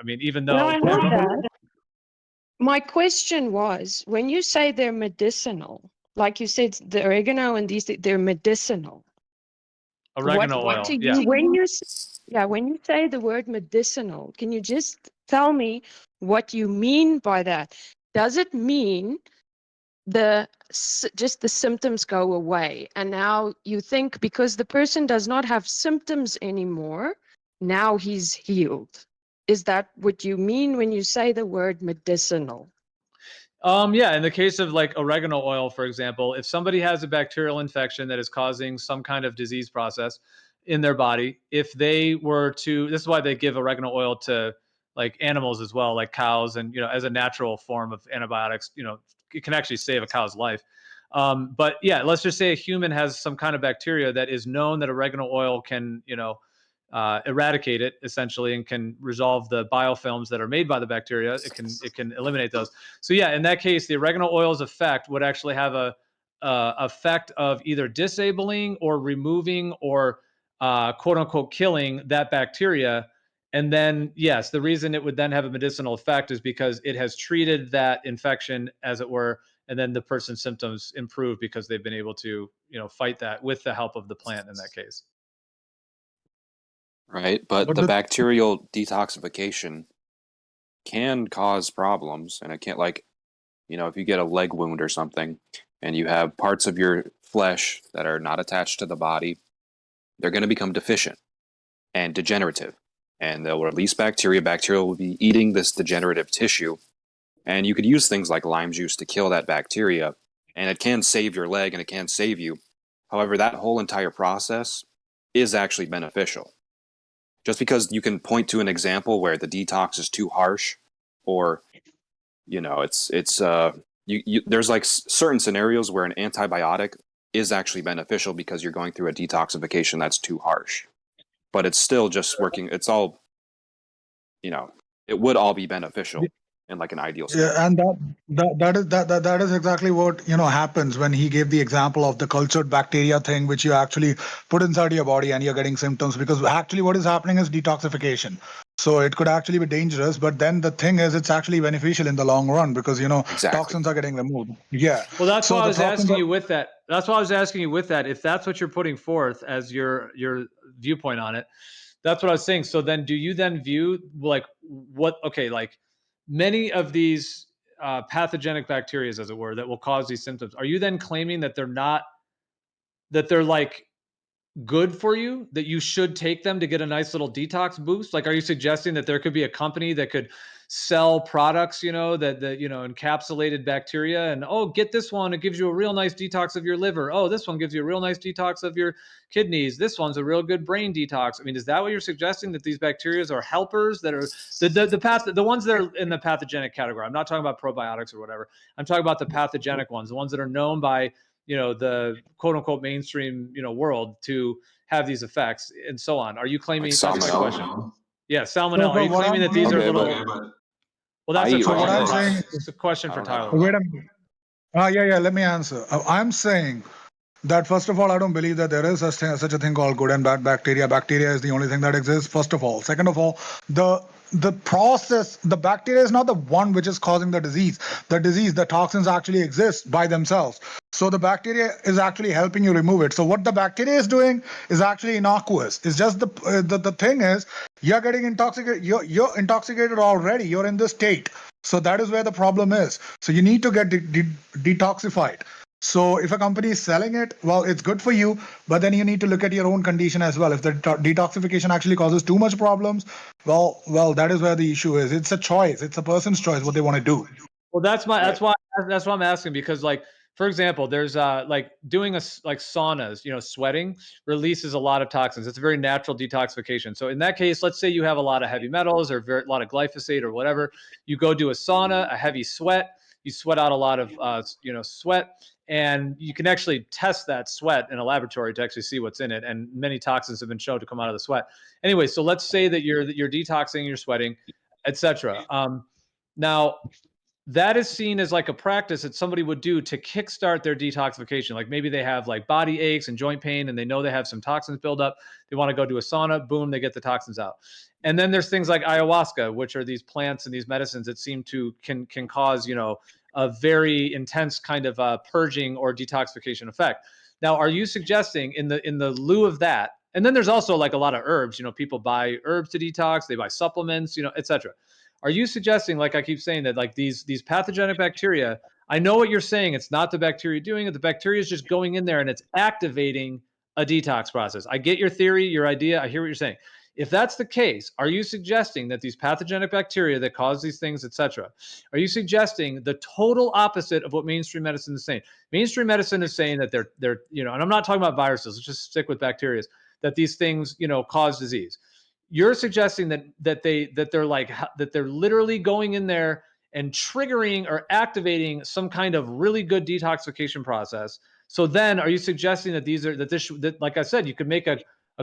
I mean, even No, though I heard that. My question was, when you say they're medicinal, like you said, the oregano and these, they're medicinal. oregano What oil, do yeah. you, when you say the word medicinal, can you just tell me what you mean by that? Does it mean just the symptoms go away, and now you think because the person does not have symptoms anymore, now he's healed? Is that what you mean when you say the word medicinal? Yeah, in the case of like oregano oil, for example, if somebody has a bacterial infection that is causing some kind of disease process in their body, if they were to, this is why they give oregano oil to like animals as well, like cows, and as a natural form of antibiotics, it can actually save a cow's life. But yeah, let's just say a human has some kind of bacteria that is known that oregano oil can, eradicate it essentially, and can resolve the biofilms that are made by the bacteria. It can eliminate those. So yeah, in that case, the oregano oil's effect would actually have a effect of either disabling or removing or quote unquote killing that bacteria. And then yes, the reason it would then have a medicinal effect is because it has treated that infection, as it were, and then the person's symptoms improve because they've been able to fight that with the help of the plant in that case. Right, but the bacterial detoxification can cause problems, and it can't, like, if you get a leg wound or something and you have parts of your flesh that are not attached to the body, they're going to become deficient and degenerative, and they'll release bacteria. Bacteria will be eating this degenerative tissue, and you could use things like lime juice to kill that bacteria, and it can save your leg and it can save you. However, that whole entire process is actually beneficial. Just because you can point to an example where the detox is too harsh, or there's like certain scenarios where an antibiotic is actually beneficial because you're going through a detoxification that's too harsh, but it's still just working. It's all, it would all be beneficial in like an ideal scenario. Yeah, and that is exactly what happens when he gave the example of the cultured bacteria thing, which you actually put inside your body and you're getting symptoms, because actually what is happening is detoxification. So it could actually be dangerous, but then the thing is, it's actually beneficial in the long run because Exactly. toxins are getting removed. Yeah. Well, that's why I was asking you with that. That's why I was asking you with that. If that's what you're putting forth as your viewpoint on it, that's what I was saying. So then, do you then view like what? Okay, like many of these pathogenic bacteria, as it were, that will cause these symptoms. Are you then claiming that they're like good for you, that you should take them to get a nice little detox boost? Like, are you suggesting that there could be a company that could sell products, that encapsulated bacteria, and get this one, it gives you a real nice detox of your liver. Oh, this one gives you a real nice detox of your kidneys. This one's a real good brain detox. I mean, is that what you're suggesting, that these bacteria are helpers, that are the ones that are in the pathogenic category? I'm not talking about probiotics or whatever. I'm talking about the pathogenic ones, the ones that are known by the quote unquote mainstream world to have these effects and so on. Are you claiming, like that's my question? Yeah, salmonella. Are you claiming that these are little? Well, that's a question. What I'm saying, it's a question for Tyler. Wait a minute. Yeah. Let me answer. I'm saying that first of all, I don't believe that there is such a thing called good and bad bacteria. Bacteria is the only thing that exists, first of all. Second of all, the process, the bacteria is not the one which is causing the disease. The toxins actually exist by themselves. So the bacteria is actually helping you remove it. So what the bacteria is doing is actually innocuous. It's just the thing is, you're getting intoxicated. You're intoxicated already. You're in this state. So that is where the problem is. So you need to get detoxified. So if a company is selling it, well, it's good for you, but then you need to look at your own condition as well. If the detoxification actually causes too much problems, well, that is where the issue is. It's a choice. It's a person's choice what they want to do. Well, that's why I'm asking, because like, for example, there's like doing saunas, sweating releases a lot of toxins. It's a very natural detoxification. So in that case, let's say you have a lot of heavy metals or a lot of glyphosate or whatever. You go do a sauna, a heavy sweat, you sweat out a lot of sweat, and you can actually test that sweat in a laboratory to actually see what's in it. And many toxins have been shown to come out of the sweat. Anyway, so let's say that you're detoxing, you're sweating, etc. Now, that is seen as like a practice that somebody would do to kickstart their detoxification. Like maybe they have like body aches and joint pain, and they know they have some toxins build up. They want to go do a sauna, boom, they get the toxins out. And then there's things like ayahuasca, which are these plants and these medicines that seem to can cause, you know, a very intense kind of purging or detoxification effect. Now, are you suggesting in the lieu of that? And then there's also like a lot of herbs. You know, people buy herbs to detox, they buy supplements, you know, etc. Are you suggesting, like I keep saying, that like these pathogenic bacteria? I know what you're saying. It's not the bacteria doing it. The bacteria is just going in there and it's activating a detox process. I get your theory, your idea. I hear what you're saying. If that's the case, are you suggesting that these pathogenic bacteria that cause these things, etc., are you suggesting the total opposite of what mainstream medicine is saying? Mainstream medicine is saying that they're you know, and I'm not talking about viruses. Let's just stick with bacteria. That these things, you know, cause disease. You're suggesting that they're literally going in there and triggering or activating some kind of really good detoxification process. So then, are you suggesting that that like I said, you could make a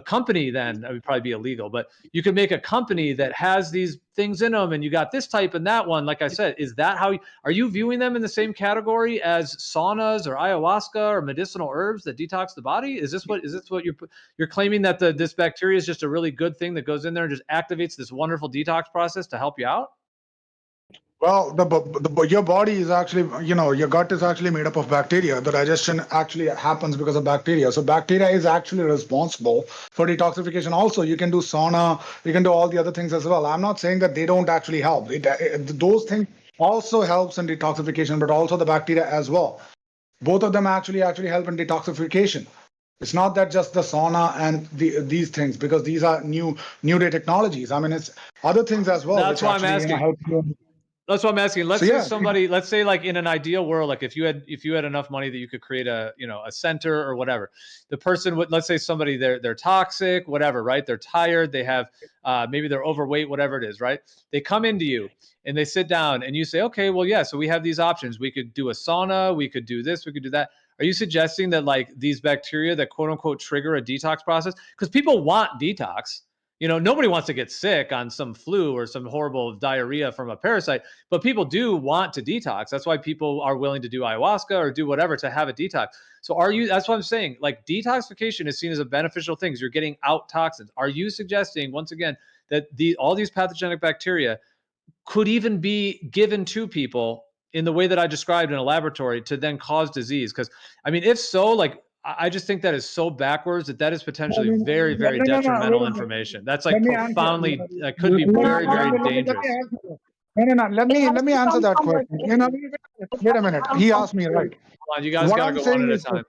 company, then it would probably be illegal, but you could make a company that has these things in them, and you got this type and that one. Like I said, is that how are you viewing them in the same category as saunas or ayahuasca or medicinal herbs that detox the body? Is this what you're claiming, that this bacteria is just a really good thing that goes in there and just activates this wonderful detox process to help you out? Well, your body is actually, you know, your gut is actually made up of bacteria. The digestion actually happens because of bacteria. So bacteria is actually responsible for detoxification. Also, you can do sauna, you can do all the other things as well. I'm not saying that they don't actually help. Those things also helps in detoxification, but also the bacteria as well. Both of them actually help in detoxification. It's not that just the sauna and these things, because these are new day technologies. I mean, it's other things as well. That's which why I'm actually, asking. help you. That's what I'm asking. Let's So say yeah, somebody, let's say like in an ideal world, like if you had enough money that you could create a, you know, a center or whatever, the person would, let's say somebody, they're toxic, whatever, right? They're tired. They have, maybe they're overweight, whatever it is, right? They come into you and they sit down and you say, okay, well, yeah, so we have these options. We could do a sauna. We could do this. We could do that. Are you suggesting that like these bacteria that quote unquote trigger a detox process? Because people want detox. You know, nobody wants to get sick on some flu or some horrible diarrhea from a parasite, but people do want to detox. That's why people are willing to do ayahuasca or do whatever to have a detox. So that's what I'm saying. Like detoxification is seen as a beneficial thing. You're getting out toxins. Are you suggesting, once again, that all these pathogenic bacteria could even be given to people in the way that I described in a laboratory to then cause disease? Because I mean, if so, like I just think that is so backwards that is I potentially mean, very, very no, wait detrimental a minute. information. That's Let like me answer. profoundly, could be very, very dangerous. No. Let me answer that question. You know, wait a minute. He asked me, right. Come on, you guys What got to I'm go one saying at a is, time.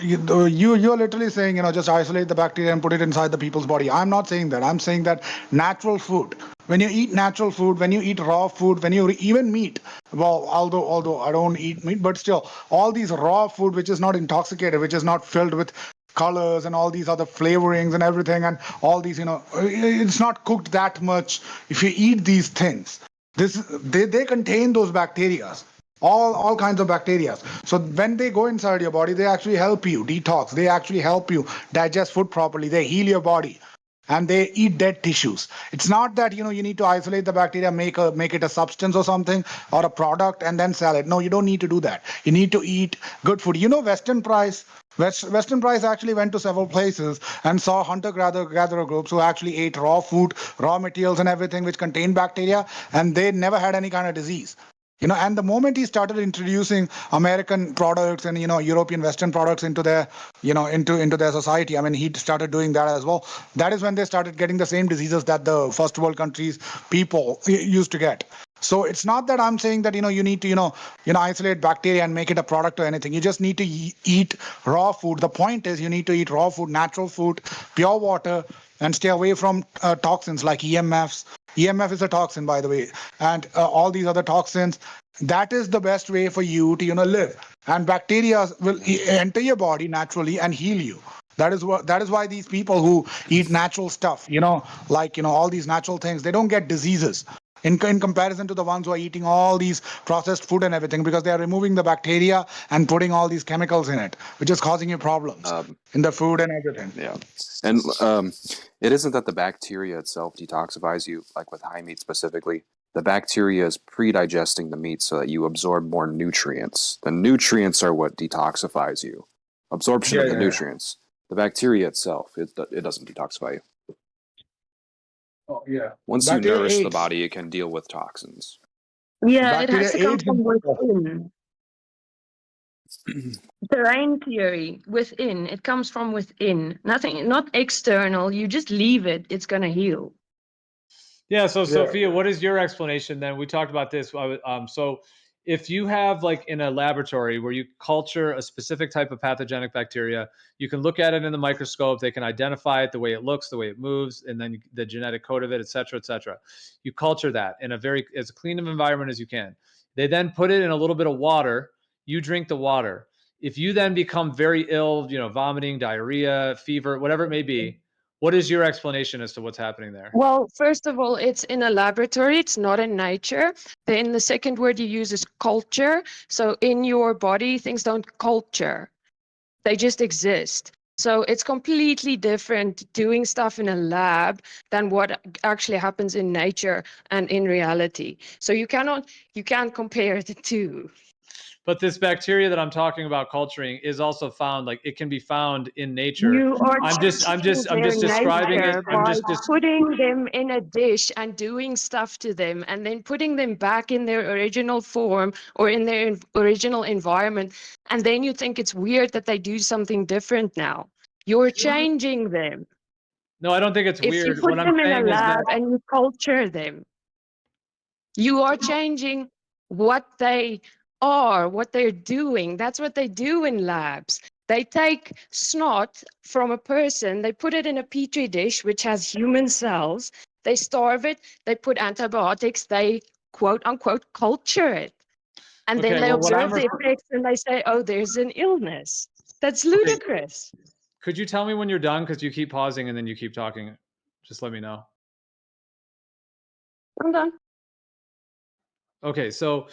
you're literally saying, you know, just isolate the bacteria and put it inside the people's body. I'm not saying that. I'm saying that natural food. When you eat natural food, when you eat raw food, when you even meat. Well, although I don't eat meat, but still, all these raw food which is not intoxicated, which is not filled with colors and all these other flavorings and everything, and all these, you know, it's not cooked that much. If you eat these things, they contain those bacteria, all kinds of bacteria. So when they go inside your body, they actually help you detox. They actually help you digest food properly. They heal your body, and they eat dead tissues. It's not that, you know, you need to isolate the bacteria, make it a substance or something, or a product, and then sell it. No, you don't need to do that. You need to eat good food. You know, Western Price actually went to several places and saw hunter-gatherer groups who actually ate raw food, raw materials and everything which contained bacteria, and they never had any kind of disease. You know, and the moment he started introducing American products and, you know, European Western products into their, you know, into their society, I mean, he started doing that as well. That is when they started getting the same diseases that the first world countries people used to get. So it's not that I'm saying that, you know, you need to, isolate bacteria and make it a product or anything. You just need to eat raw food. The point is, you need to eat raw food, natural food, pure water, and stay away from toxins like EMFs. EMF is a toxin, by the way, and all these other toxins. That is the best way for you to, live. And bacteria will enter your body naturally and heal you. That is why these people who eat natural stuff, all these natural things, they don't get diseases in comparison to the ones who are eating all these processed food and everything, because they are removing the bacteria and putting all these chemicals in it, which is causing you problems in the food and everything. Yeah. And it isn't that the bacteria itself detoxifies you, like with high meat specifically. The bacteria is pre-digesting the meat so that you absorb more nutrients. The nutrients are what detoxifies you. Absorption of the nutrients. The bacteria itself, it doesn't detoxify you. Oh, yeah. Once you Bacteria nourish the aids. body, it can deal with toxins. Yeah, it Bacteria has to come aids from in. within. Terrain theory, within. It comes from within. Nothing, not external. You just leave it, it's going to heal. Yeah. So Yeah. Sophia, what is your explanation then? We talked about this. So if you have like in a laboratory where you culture a specific type of pathogenic bacteria, you can look at it in the microscope. They can identify it, the way it looks, the way it moves, and then the genetic code of it, et cetera, et cetera. You culture that in a very as clean of environment as you can. They then put it in a little bit of water. You drink the water. If you then become very ill, vomiting, diarrhea, fever, whatever it may be, what is your explanation as to what's happening there? Well, first of all, it's in a laboratory, it's not in nature. Then the second word you use is culture. So in your body, things don't culture, they just exist. So it's completely different doing stuff in a lab than what actually happens in nature and in reality. So you can't compare the two. But this bacteria that I'm talking about culturing is also found, like it can be found in nature. You are I'm changing their just describing it. nature by putting them in a dish and doing stuff to them and then putting them back in their original form or in their original environment. And then you think it's weird that they do something different now. You're changing them. No, I don't think it's If you weird. put What I'm them in a saying is that lab and you culture them, you are changing what they are, what they're doing. That's what they do in labs. They take snot from a person, they put it in a petri dish, which has human cells. They starve it, they put antibiotics, they quote unquote culture it. And then okay. they Well, what I'm observe the effects and they say, oh, there's an illness. That's ludicrous. could you tell me when you're done? Because you keep pausing and then you keep talking. Just let me know. I'm done. Okay, so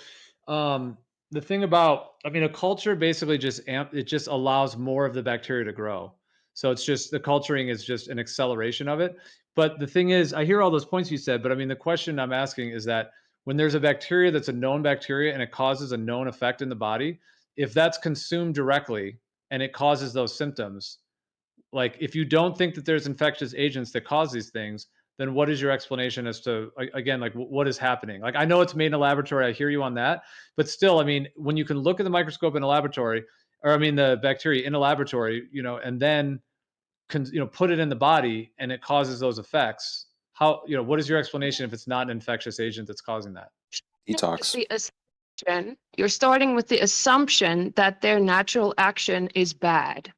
the thing about, I mean, a culture basically it just allows more of the bacteria to grow. So it's just the culturing is just an acceleration of it. But the thing is, I hear all those points you said, but I mean, the question I'm asking is that when there's a bacteria that's a known bacteria and it causes a known effect in the body, if that's consumed directly and it causes those symptoms, like if you don't think that there's infectious agents that cause these things, then what is your explanation as to, again, like what is happening? Like I know it's made in a laboratory, I hear you on that, but still, I mean, when you can look at the microscope in a laboratory, or I mean the bacteria in a laboratory, and then put it in the body and it causes those effects, how, what is your explanation if it's not an infectious agent that's causing that? Detox. You're starting with the assumption that their natural action is bad.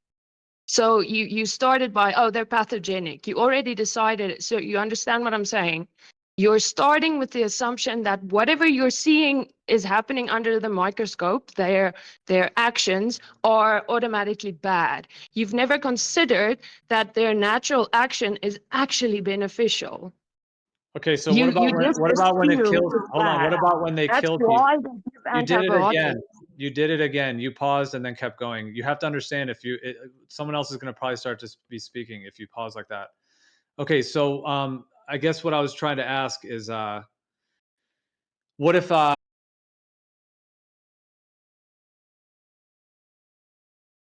So you started by, oh, they're pathogenic. You already decided. So you understand what I'm saying? You're starting with the assumption that whatever you're seeing is happening under the microscope, their actions are automatically bad. You've never considered that their natural action is actually beneficial. Okay, so You just what about when it assume kills? it's Hold on. What bad. about when they That's kill people? why they give You did it again. antibiotics. You did it again. You paused and then kept going. You have to understand if someone else is going to probably start to be speaking if you pause like that. Okay, so I guess what I was trying to ask is, what if